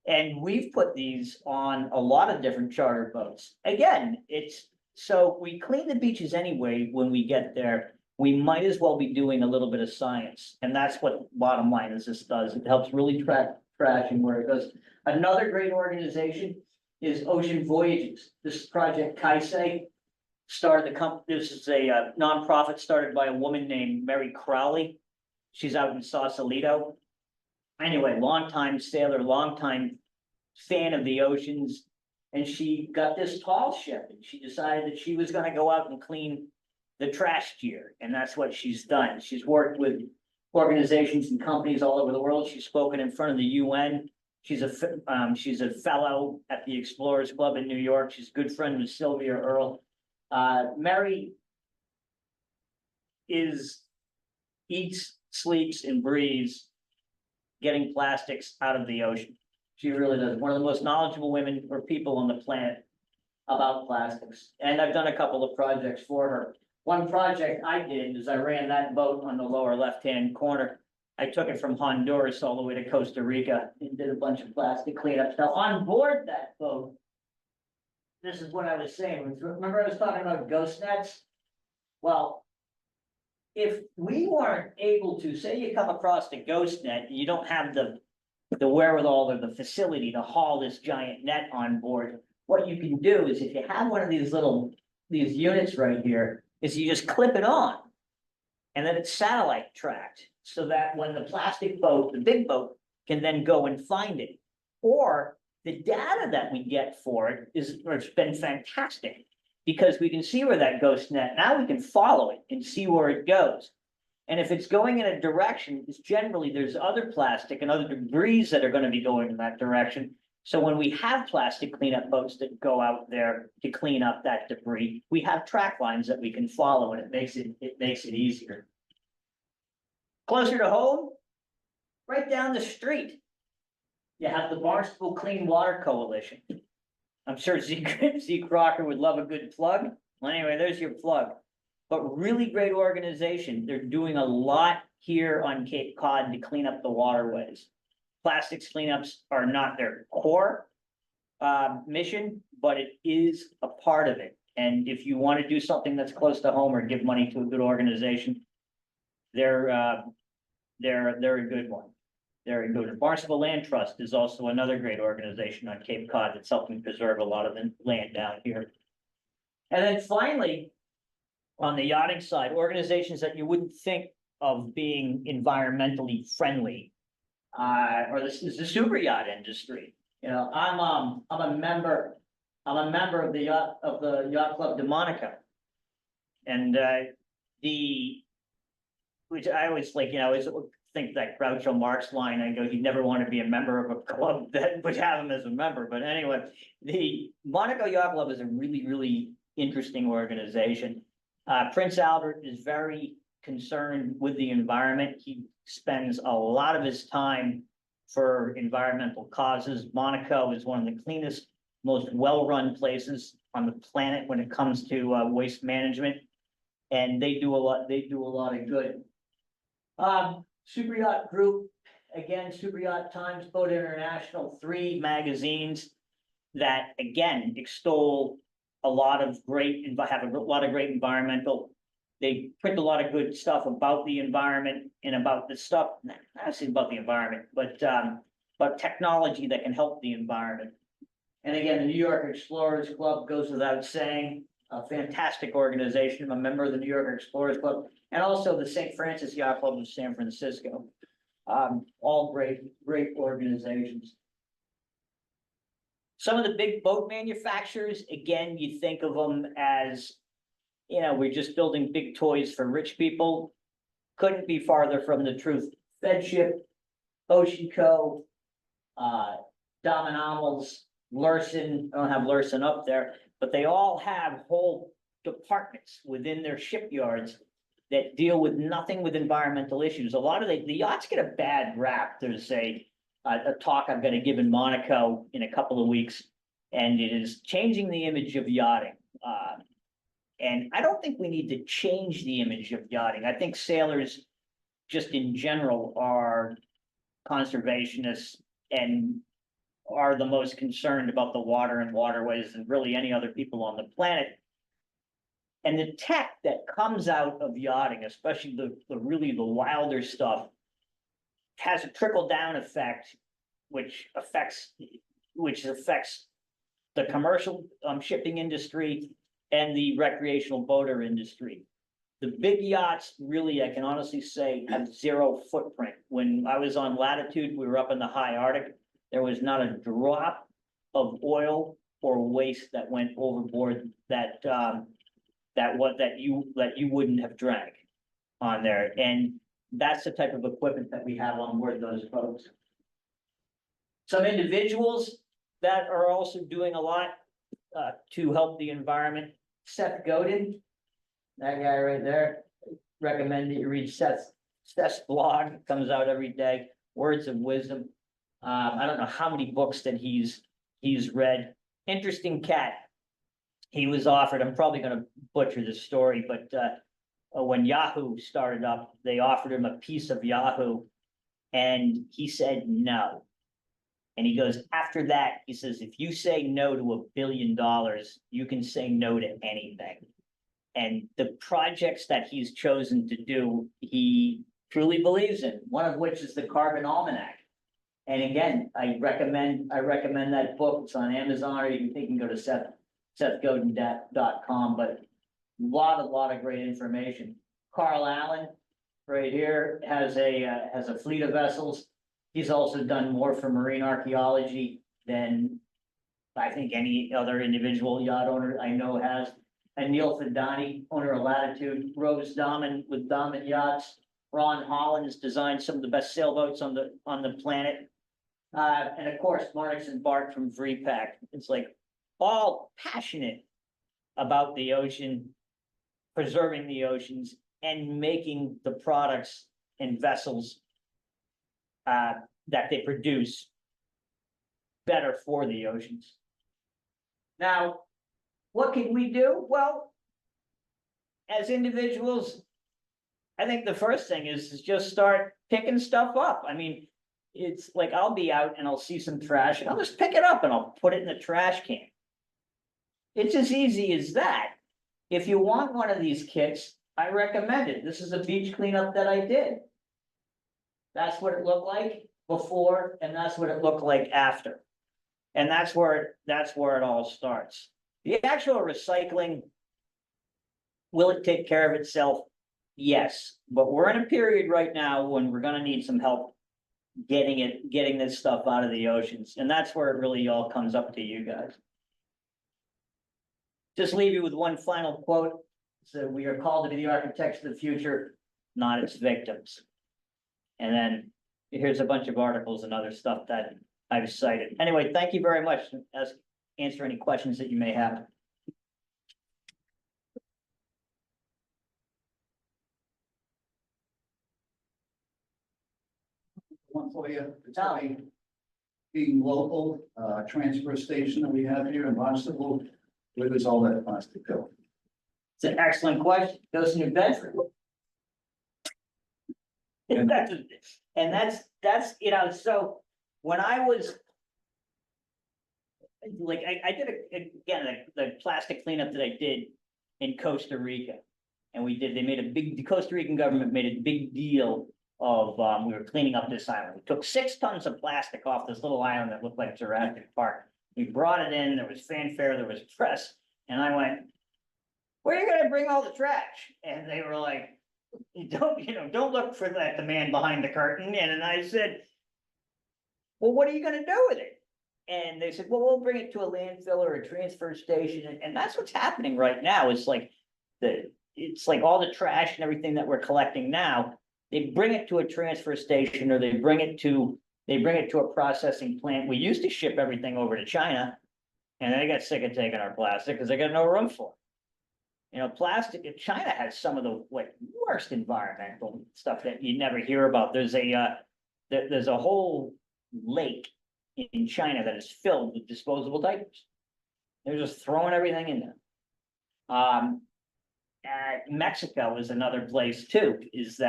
And we've put these on a lot of different charter boats. Again, so we clean the beaches anyway when we get there. We might as well be doing a little bit of science. And that's what bottom line is this does. It helps really track trash and where it goes. Another great organization is Ocean Voyages. This is Project Kaisei. Started the company, this is a nonprofit started by a woman named Mary Crowley. She's out in Sausalito. Anyway, longtime sailor, longtime fan of the oceans. And she got this tall ship and she decided that she was gonna go out and clean the trash gear. And that's what she's done. She's worked with organizations and companies all over the world. She's spoken in front of the UN. She's a fellow at the Explorers Club in New York. She's a good friend with Sylvia Earle. Mary eats, sleeps, and breathes getting plastics out of the ocean. She really does. One of the most knowledgeable women or people on the planet about plastics. And I've done a couple of projects for her. One project I did is I ran that boat on the lower left-hand corner. I took it from Honduras all the way to Costa Rica and did a bunch of plastic cleanups. Now, on board that boat, this is what I was saying. Remember I was talking about ghost nets? Well, if we weren't able to, say you come across the ghost net, and you don't have the wherewithal or the facility to haul this giant net on board, what you can do is if you have one of these units right here, is you just clip it on. And then it's satellite tracked so that when the plastic boat, the big boat, can then go and find it. Or the data that we get for it it's been fantastic because we can see where that ghost net, now we can follow it and see where it goes. And if it's going in a direction, it's generally there's other plastic and other debris that are going to be going in that direction. So when we have plastic cleanup boats that go out there to clean up that debris, we have track lines that we can follow and it makes it easier. Closer to home, right down the street, you have the Barnstable Clean Water Coalition. I'm sure Z Crocker would love a good plug. Well, anyway, there's your plug. But really great organization. They're doing a lot here on Cape Cod to clean up the waterways. Plastics cleanups are not their core mission, but it is a part of it. And if you want to do something that's close to home or give money to a good organization, they're a good one. They're a good. Barnstable Land Trust is also another great organization on Cape Cod that's helping preserve a lot of the land down here. And then finally, on the yachting side, organizations that you wouldn't think of being environmentally friendly, or this is the super yacht industry. You know, I'm a member I'm a member of the yacht club de Monaco. And, which I always like, I always think that Groucho Marx line, I go, he'd never want to be a member of a club that would have him as a member, but anyway. The Monaco Yacht Club is a really, really interesting organization. Prince Albert is very concerned with the environment. He spends a lot of his time for environmental causes. Monaco is one of the cleanest, most well-run places on the planet when it comes to waste management. And they do a lot of good. Super Yacht Group, again, Super Yacht Times, Boat International, 3 magazines that again extol a lot of great, have a lot of great environmental. They print a lot of good stuff about the environment and about the stuff, not necessarily about the environment, but technology that can help the environment. And again, the New York Explorers Club goes without saying, a fantastic organization. I'm a member of the New York Explorers Club and also the St. Francis Yacht Club of San Francisco. All great organizations. Some of the big boat manufacturers, again, you think of them as, we're just building big toys for rich people. Couldn't be farther from the truth. Fedship, Ocean Co, Domino's, Lursen, I don't have Lursen up there, but they all have whole departments within their shipyards that deal with nothing with environmental issues. A lot of the yachts get a bad rap. There's a talk I'm going to give in Monaco in a couple of weeks, and it is changing the image of yachting. And I don't think we need to change the image of yachting. I think sailors, just in general, are conservationists and are the most concerned about the water and waterways than really any other people on the planet. And the tech that comes out of yachting, especially the really the wilder stuff, has a trickle down effect, which affects the commercial shipping industry and the recreational boater industry. The big yachts really, I can honestly say, have 0 footprint. When I was on Latitude, we were up in the high Arctic. There was not a drop of oil or waste that went overboard that you wouldn't have drank on there. And that's the type of equipment that we have on board those boats. Some individuals that are also doing a lot to help the environment. Seth Godin, that guy right there. Recommend that you read Seth's blog. It comes out every day. Words of wisdom. I don't know how many books that he's read. Interesting cat. He was offered, I'm probably going to butcher this story, but when Yahoo started up, they offered him a piece of Yahoo and he said no. And he goes, after that, he says, if you say no to $1 billion, you can say no to anything. And the projects that he's chosen to do, he truly believes in, one of which is the Carbon Almanac. And again, I recommend that book. It's on Amazon, or you can go to SethGodin.com, but a lot of great information. Carl Allen, right here, has a fleet of vessels. He's also done more for marine archaeology than I think any other individual yacht owner I know has. And Neil Fidani, owner of Latitude, Rose Dahmen with Dahmen Yachts. Ron Hollins designed some of the best sailboats on the planet. And of course, Marnix and Bart from VREPAC. It's like all passionate about the ocean, preserving the oceans, and making the products and vessels that they produce better for the oceans. Now, what can we do? Well, as individuals, I think the first thing is just start picking stuff up. I mean, it's like I'll be out and I'll see some trash and I'll just pick it up and I'll put it in the trash can. It's as easy as that. If you want one of these kits, I recommend it. This is a beach cleanup that I did. That's what it looked like before, and that's what it looked like after. And that's where it all starts. The actual recycling, will it take care of itself? Yes, but we're in a period right now when we're gonna need some help getting this stuff out of the oceans, and that's where it really all comes up to you guys. just leave you with one final quote. So we are called to be the architects of the future, not its victims. And then here's a bunch of articles and other stuff that I've cited. Anyway, thank you very much. Answer any questions that you may have. One for you, it's a being local, transfer station that we have here in Osterville, where does all that plastic go? It's an excellent question. Goes to New Bedford. And- And that's, you know, so when I was. Like, I did, again, the plastic cleanup that I did in Costa Rica. And they made the Costa Rican government made a big deal of, we were cleaning up this island. We took 6 tons of plastic off this little island that looked like Jurassic Park. We brought it in, there was fanfare, there was press, and I went, where are you gonna bring all the trash? And they were like, don't look for that, the man behind the curtain. And then I said, well, what are you gonna do with it? And they said, well, we'll bring it to a landfill or a transfer station. And that's what's happening right now. It's like it's like all the trash and everything that we're collecting now. They bring it to a transfer station or they bring it to a processing plant. We used to ship everything over to China. And they got sick of taking our plastic because they got no room for it. You know, plastic, China has some of the worst environmental stuff that you never hear about. There's a whole lake in China that is filled with disposable diapers. They're just throwing everything in there. Mexico is another place too, is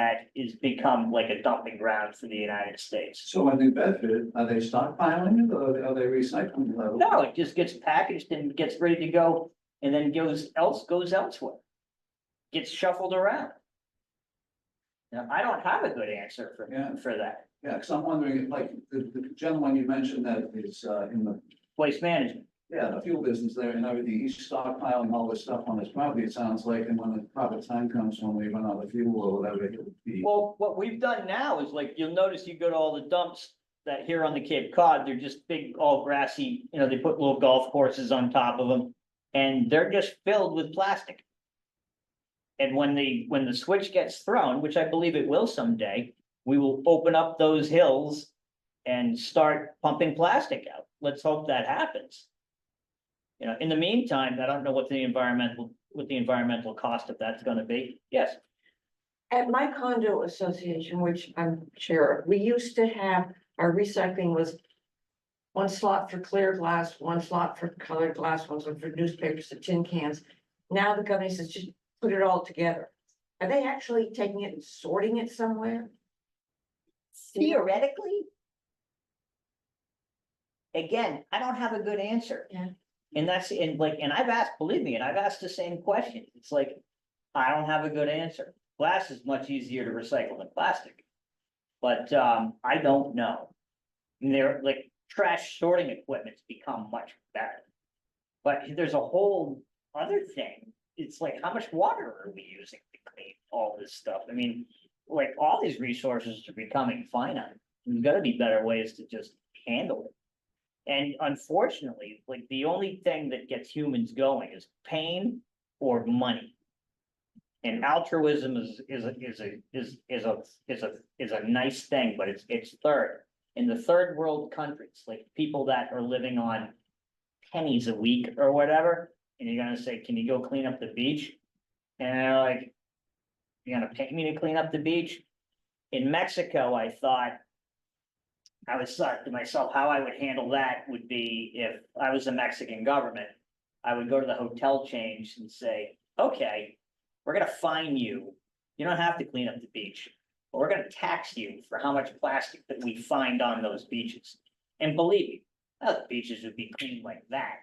become like a dumping ground for the United States. So in New Bedford, are they stockpiling it or are they recycling it? No, it just gets packaged and gets ready to go and then goes elsewhere. Gets shuffled around. Now, I don't have a good answer for that. Yeah, because I'm wondering, like, the gentleman you mentioned that is in the, Waste management. the fuel business there and everything, he's stockpiling all this stuff on his property, it sounds like, and when the proper time comes, when we run out of fuel or whatever, it would be. Well, what we've done now is like, you'll notice you go to all the dumps that here on the Cape Cod, they're just big, all grassy, they put little golf courses on top of them. And they're just filled with plastic. And when the switch gets thrown, which I believe it will someday, we will open up those hills and start pumping plastic out. Let's hope that happens. In the meantime, I don't know what the environmental cost of that's gonna be. Yes, At my condo association, which I'm chair of, we used to have, our recycling was one slot for clear glass, one slot for colored glass, one slot for newspapers and tin cans. Now the company says just put it all together. Are they actually taking it and sorting it somewhere? theoretically. Again, I don't have a good answer. Yeah. And I've asked, believe me, and I've asked the same question. It's like, I don't have a good answer. Glass is much easier to recycle than plastic. But I don't know. And they're like trash sorting equipment's become much better. But there's a whole other thing. It's like, how much water are we using to clean all this stuff? I mean, like all these resources are becoming finite. There's gotta be better ways to just handle it. And unfortunately, like the only thing that gets humans going is pain or money. And altruism is a nice thing, but it's third. In the third world countries, like people that are living on pennies a week or whatever, and you're gonna say, can you go clean up the beach? And they're like, you're gonna pay me to clean up the beach? In Mexico, I was thought to myself, how I would handle that would be if I was the Mexican government. I would go to the hotel chains and say, okay, we're gonna fine you. You don't have to clean up the beach, but we're gonna tax you for how much plastic that we find on those beaches. And believe me, the beaches would be clean like that.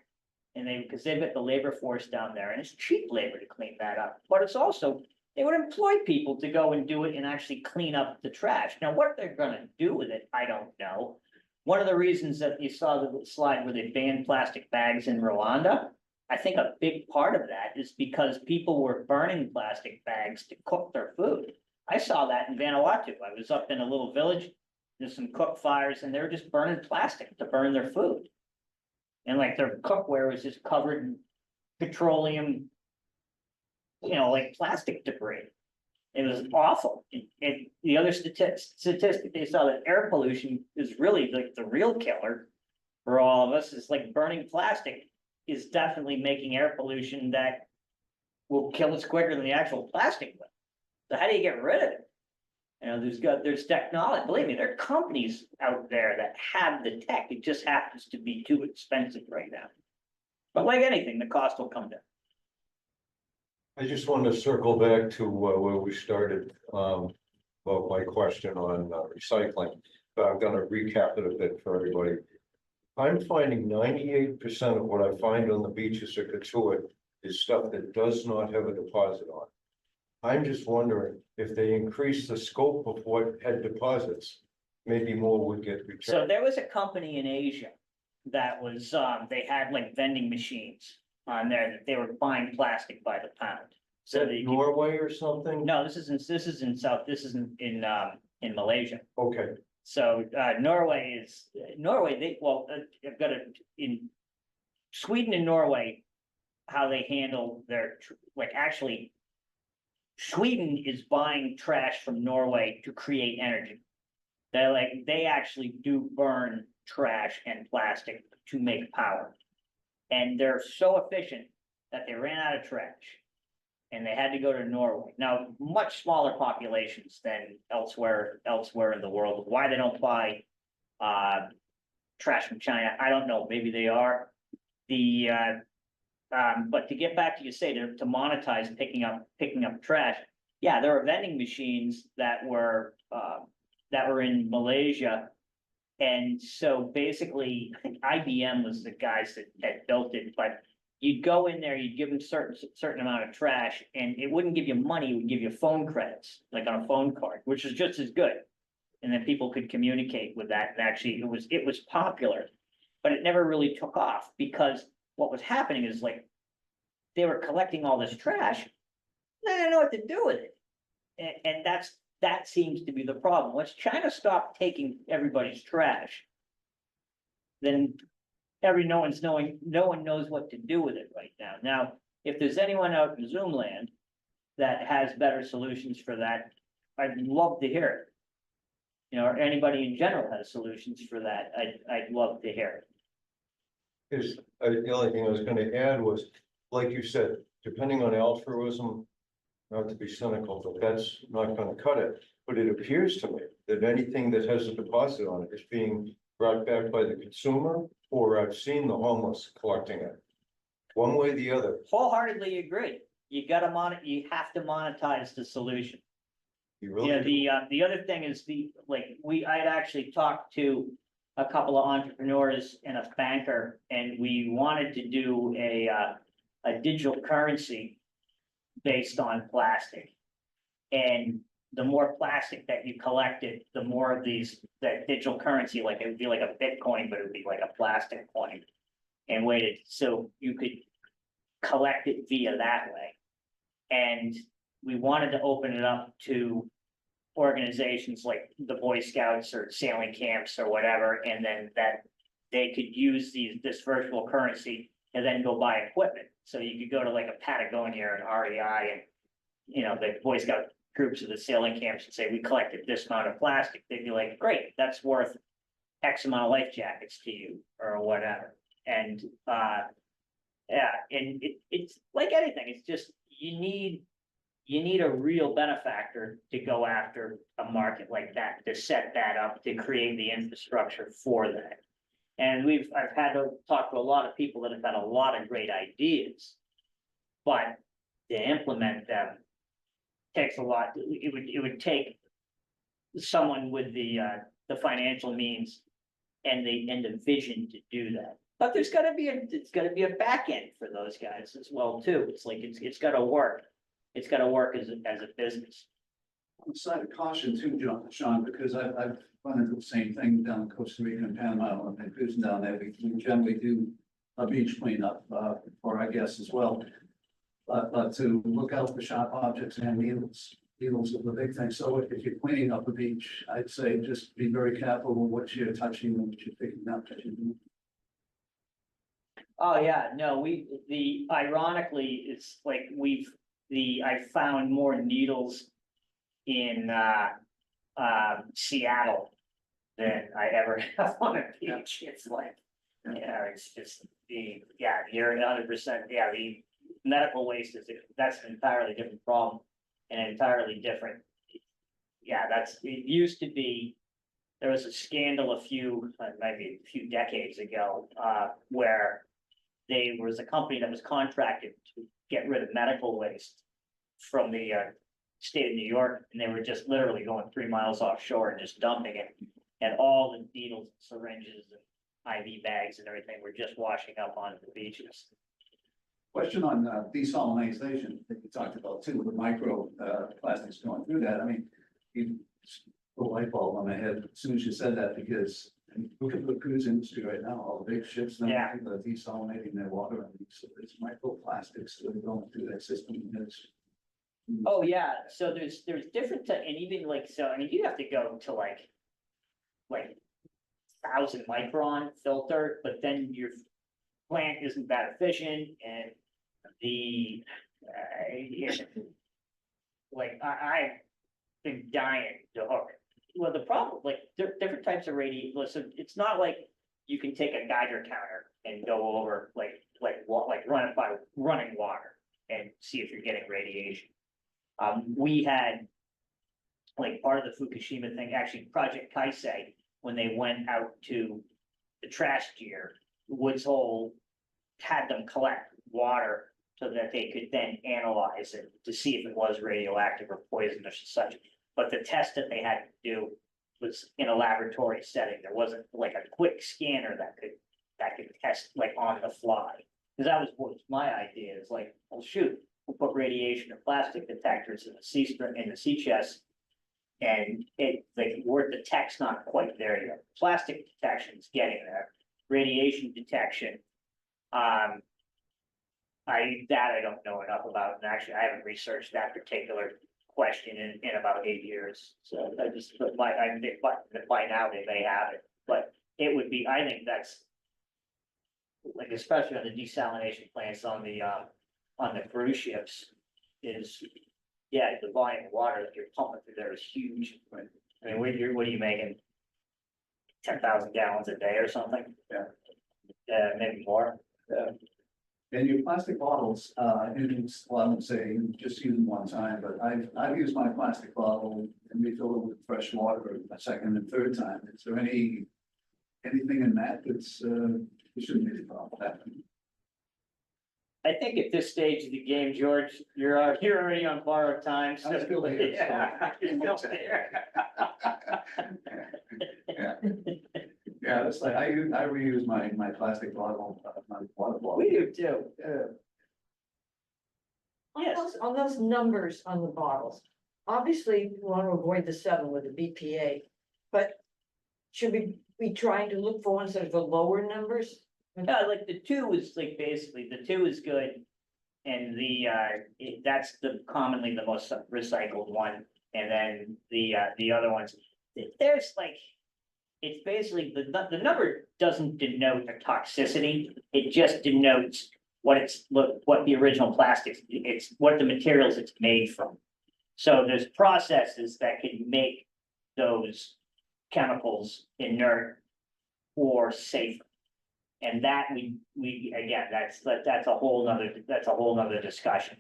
And because they've got the labor force down there and it's cheap labor to clean that up, but it's also, they would employ people to go and do it and actually clean up the trash. Now, what they're gonna do with it, I don't know. One of the reasons that you saw the slide where they banned plastic bags in Rwanda, I think a big part of that is because people were burning plastic bags to cook their food. I saw that in Vanuatu. I was up in a little village, there's some cook fires and they were just burning plastic to burn their food. And like their cookware was just covered in petroleum, like plastic debris. It was awful. And the other statistic they saw that air pollution is really like the real killer for all of us. Is like burning plastic is definitely making air pollution that will kill us quicker than the actual plastic will. So how do you get rid of it? There's technology. Believe me, there are companies out there that have the tech. It just happens to be too expensive right now. But like anything, the cost will come down. I just wanted to circle back to where we started, about my question on recycling. But I'm gonna recap it a bit for everybody. I'm finding 98% of what I find on the beaches at Katuitt is stuff that does not have a deposit on. I'm just wondering if they increase the scope of what had deposits, maybe more would get returned. So there was a company in Asia that was, they had like vending machines on there that they were buying plastic by the pound. Is that Norway or something? No, this is in South, this is in Malaysia. Okay, So, Norway, I've got it in Sweden and Norway, how they handle their, actually, Sweden is buying trash from Norway to create energy. They actually do burn trash and plastic to make power. And they're so efficient that they ran out of trash. And they had to go to Norway. Now, much smaller populations than elsewhere in the world. Why they don't buy trash from China, I don't know. Maybe they are. But to get back to you say to monetize picking up trash, yeah, there are vending machines that were in Malaysia. And so basically, I think IBM was the guys that built it, but you'd go in there, you'd give them certain amount of trash, and it wouldn't give you money, it would give you phone credits, like on a phone card, which is just as good. And then people could communicate with that, and actually it was popular, but it never really took off, because what was happening is like, they were collecting all this trash, they didn't know what to do with it. And that seems to be the problem. Once China stopped taking everybody's trash, then no one knows what to do with it right now. Now, if there's anyone out in Zoom land that has better solutions for that, I'd love to hear it. Or anybody in general has solutions for that, I'd love to hear it. the only thing I was gonna add was, like you said, depending on altruism, not to be cynical, but that's not gonna cut it. But it appears to me that anything that has a deposit on it is being brought back by the consumer, or I've seen the homeless collecting it. One way or the other. Wholeheartedly agree. You have to monetize the solution. You really Yeah, do. the other thing is I'd actually talked to a couple of entrepreneurs and a banker, and we wanted to do a digital currency based on plastic. And the more plastic that you collected, the more of that digital currency, like it would be like a Bitcoin, but it would be like a plastic coin. And waited, so you could collect it via that way. And we wanted to open it up to organizations like the Boy Scouts or sailing camps or whatever, and then that they could use this virtual currency and then go buy equipment. So you could go to like a Patagonia or an REI and, the Boy Scout groups of the sailing camps and say, we collected this amount of plastic. They'd be like, great, that's worth X amount of life jackets to you or whatever. And, yeah, and it's like anything, it's just, you need a real benefactor to go after a market like that, to set that up, to create the infrastructure for that. And I've had to talk to a lot of people that have had a lot of great ideas, but to implement them takes a lot. It would take someone with the financial means and the vision to do that. But it's gotta be a back end for those guys as well too. It's like, it's gotta work. It's gotta work as a business. On the side of caution too, Sean, because I've run into the same thing down in Costa Rica and Panama, and cruising down there, we generally do a beach cleanup, for our guests as well. But to look out for sharp objects and needles are the big thing. So if you're cleaning up a beach, I'd say just be very careful with what you're touching and what you're picking up. Oh, yeah, no, ironically, it's like I found more needles in, Seattle than I ever have on a beach. It's like, it's just you're 100%, the medical waste that's an entirely different problem and entirely different. Yeah, it used to be, there was a scandal maybe a few decades ago, where there was a company that was contracted to get rid of medical waste from the state of New York, and they were just literally going 3 miles offshore and just dumping it. And all the needles, syringes, and IV bags and everything were just washing up onto the beaches. Question on desalinization that you talked about too, with micro plastics going through that. I mean, you put a light bulb on my head as soon as you said that, because I mean, look at the cruise industry right now, all the big ships and Yeah. everything that are desalinating their water, and so it's microplastics that are going through that system. And it's, Oh, yeah, so there's different to, and even like, so, I mean, you have to go to like 1,000 micron filter, but then your plant isn't that efficient and I've been dying to hook. Well, the problem, like, different types of listen, it's not like you can take a Geiger counter and go over run it by running water and see if you're getting radiation. We had, like, part of the Fukushima thing, actually Project Kaisei, when they went out to the trash gear, Woods Hole had them collect water so that they could then analyze it to see if it was radioactive or poisonous or such. But the test that they had to do was in a laboratory setting. There wasn't like a quick scanner that could test like on the fly. Because that was my idea, is like, well, shoot, we'll put radiation or plastic detectors in the sea chest. And the tech's not quite there yet. Plastic detection is getting there. Radiation detection, I don't know enough about, and actually I haven't researched that particular question in about 8 years. So I just, by now they may have it, but it would be, I think that's like, especially on the desalination plants on the cruise ships is, the volume of water that you're pumping through there is huge. I mean, what are you making? 10,000 gallons a day or something? Yeah. Maybe more. and your plastic bottles, well, I won't say just use them one time, but I've used my plastic bottle and refilled it with fresh water a second and third time. Is there anything in that that's, it shouldn't be a problem? I think at this stage of the game, George, you're already on borrowed time. So I'm still here, so- Yeah, you're still there. Yeah, it's like, I reuse my plastic bottle, my water bottle. We do too. On those numbers on the bottles, obviously we want to avoid the 7 with the BPA, but should we be trying to look for ones that are the lower numbers? Yeah, like the 2 is like, basically, the 2 is good. And that's commonly the most recycled one. And then the other ones, there's like, it's basically, the number doesn't denote a toxicity. It just denotes what the original plastics, it's what the materials it's made from. So there's processes that can make those chemicals inert or safer. And that we again, that's a whole nother discussion.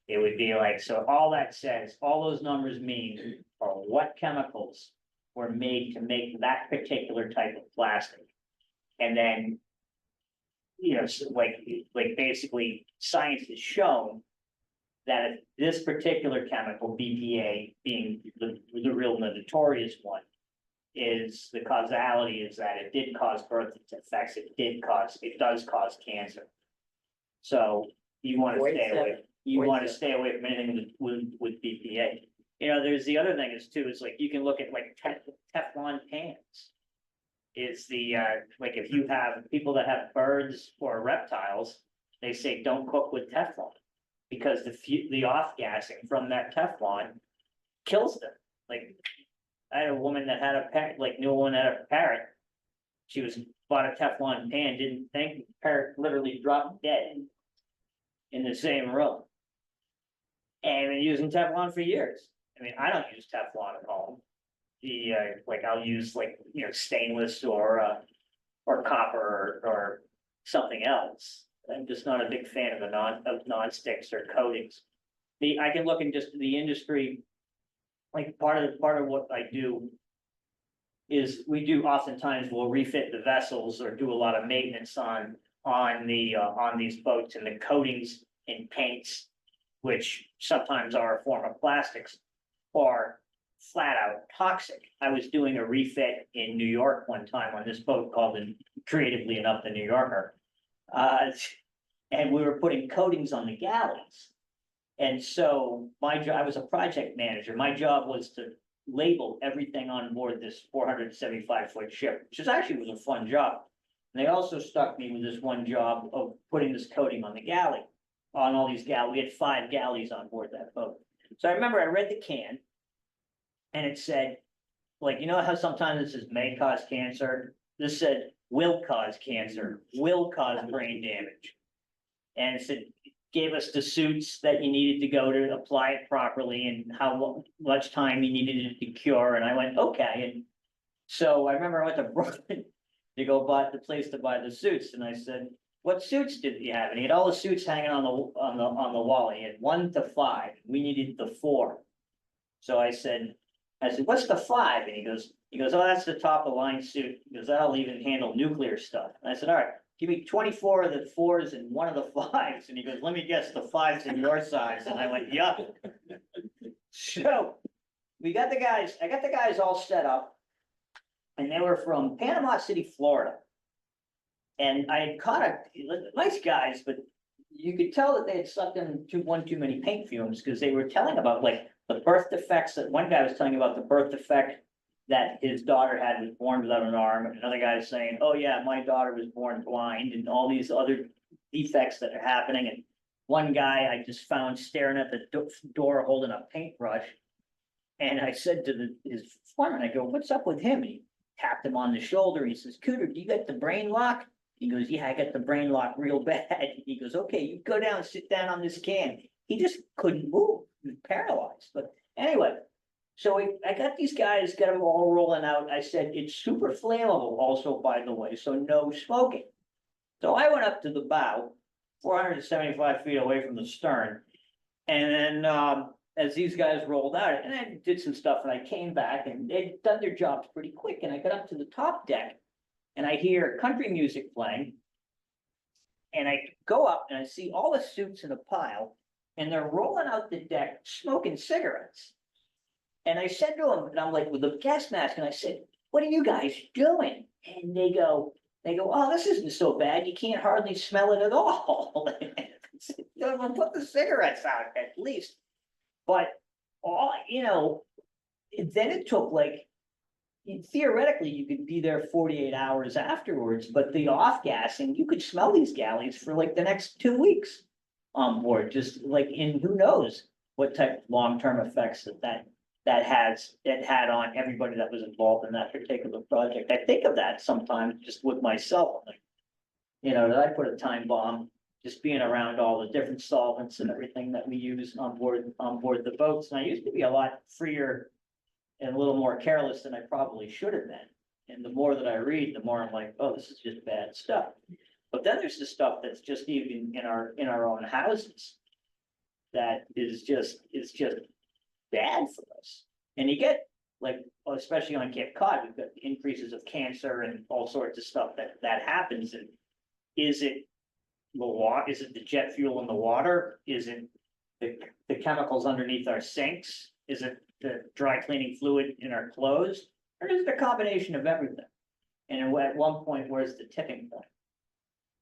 It would be like, so all that says, all those numbers mean are what chemicals were made to make that particular type of plastic. And then, so like basically science has shown that if this particular chemical, BPA being the real notorious one, is the causality is that it did cause birth defects, it does cause cancer. So you want to stay away from anything with BPA. There's the other thing is like you can look at like Teflon pans. Is like if you have people that have birds or reptiles, they say don't cook with Teflon because the off gassing from that Teflon kills them. Like I had a woman that had a pet, like knew one that had a parrot. She bought a Teflon pan, didn't think, her literally dropped dead in the same room. And been using Teflon for years. I mean, I don't use Teflon at home. Like I'll use like, stainless or copper or something else. I'm just not a big fan of non-sticks or coatings. I can look in just the industry. Like part of what I do is we do oftentimes we'll refit the vessels or do a lot of maintenance on these boats, and the coatings and paints, which sometimes are a form of plastics, are flat out toxic. I was doing a refit in New York one time on this boat called, creatively enough, the New Yorker. And we were putting coatings on the galleys. And so I was a project manager. My job was to label everything on board this 475-foot ship, which actually was a fun job. And they also stuck me with this one job of putting this coating on the galley, on all these galleys. We had 5 galleys on board that boat. So I remember I read the can and it said, like, how sometimes it says may cause cancer? This said will cause cancer, will cause brain damage. And it said, gave us the suits that you needed to go to apply it properly and how much time you needed it to cure. And I went, okay. And so I remember I went to Brooklyn to go buy the place to buy the suits. And I said, what suits did you have? And he had all the suits hanging on the wall. He had 1 to 5. We needed the 4. So I said, what's the 5? And he goes, oh, that's the top of the line suit. He goes, that'll even handle nuclear stuff. And I said, all right, give me 24 of the 4s and 1 of the 5s. And he goes, let me guess, the 5's in your size. And I went, yup. So I got the guys all set up, and they were from Panama City, Florida. And I had caught nice guys, but you could tell that they had sucked in one too many paint fumes, because they were telling about like the birth defects. That one guy was telling about the birth defect that his daughter had, was born without an arm. And another guy is saying, oh yeah, my daughter was born blind, and all these other defects that are happening. And one guy I just found staring at the door holding a paintbrush. And I said to his foreman, I go, what's up with him? And he tapped him on the shoulder. He says, Cooter, do you get the brain lock? He goes, yeah, I got the brain lock real bad. He goes, okay, you go down, sit down on this can. He just couldn't move. He was paralyzed. But anyway, so I got these guys, got them all rolling out. I said, it's super flammable also, by the way, so no smoking. So I went up to the bow, 475 feet away from the stern. And then as these guys rolled out, and I did some stuff, and I came back, and they'd done their jobs pretty quick. And I got up to the top deck, and I hear country music playing. And I go up, and I see all the suits in a pile, and they're rolling out the deck smoking cigarettes. And I said to them, and I'm like with the gas mask, and I said, what are you guys doing? And they go, oh, this isn't so bad. You can't hardly smell it at all. Well, put the cigarettes out at least. But then it took like, theoretically, you could be there 48 hours afterwards, but the off-gassing, you could smell these galleys for like the next 2 weeks on board, just like, in who knows what type of long-term effects that had on everybody that was involved in that particular project. I think of that sometimes just with myself, like, that I put a time bomb just being around all the different solvents and everything that we use on board the boats. And I used to be a lot freer and a little more careless than I probably should have been. And the more that I read, the more I'm like, oh, this is just bad stuff. But then there's the stuff that's just even in our own houses that is just bad for us. And you get, like, especially on Cape Cod, we've got increases of cancer and all sorts of stuff that happens. And is it the water? Is it the jet fuel in the water? Is it the chemicals underneath our sinks? Is it the dry cleaning fluid in our clothes? Or is it a combination of everything? And at one point, where's the tipping point?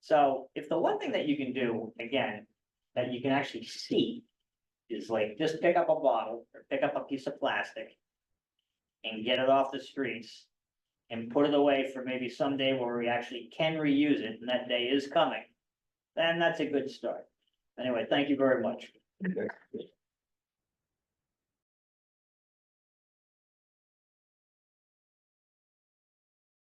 So if the one thing that you can do, again, that you can actually see is like just pick up a bottle or pick up a piece of plastic and get it off the streets and put it away for maybe someday where we actually can reuse it, and that day is coming, then that's a good start. Anyway, thank you very much. Okay.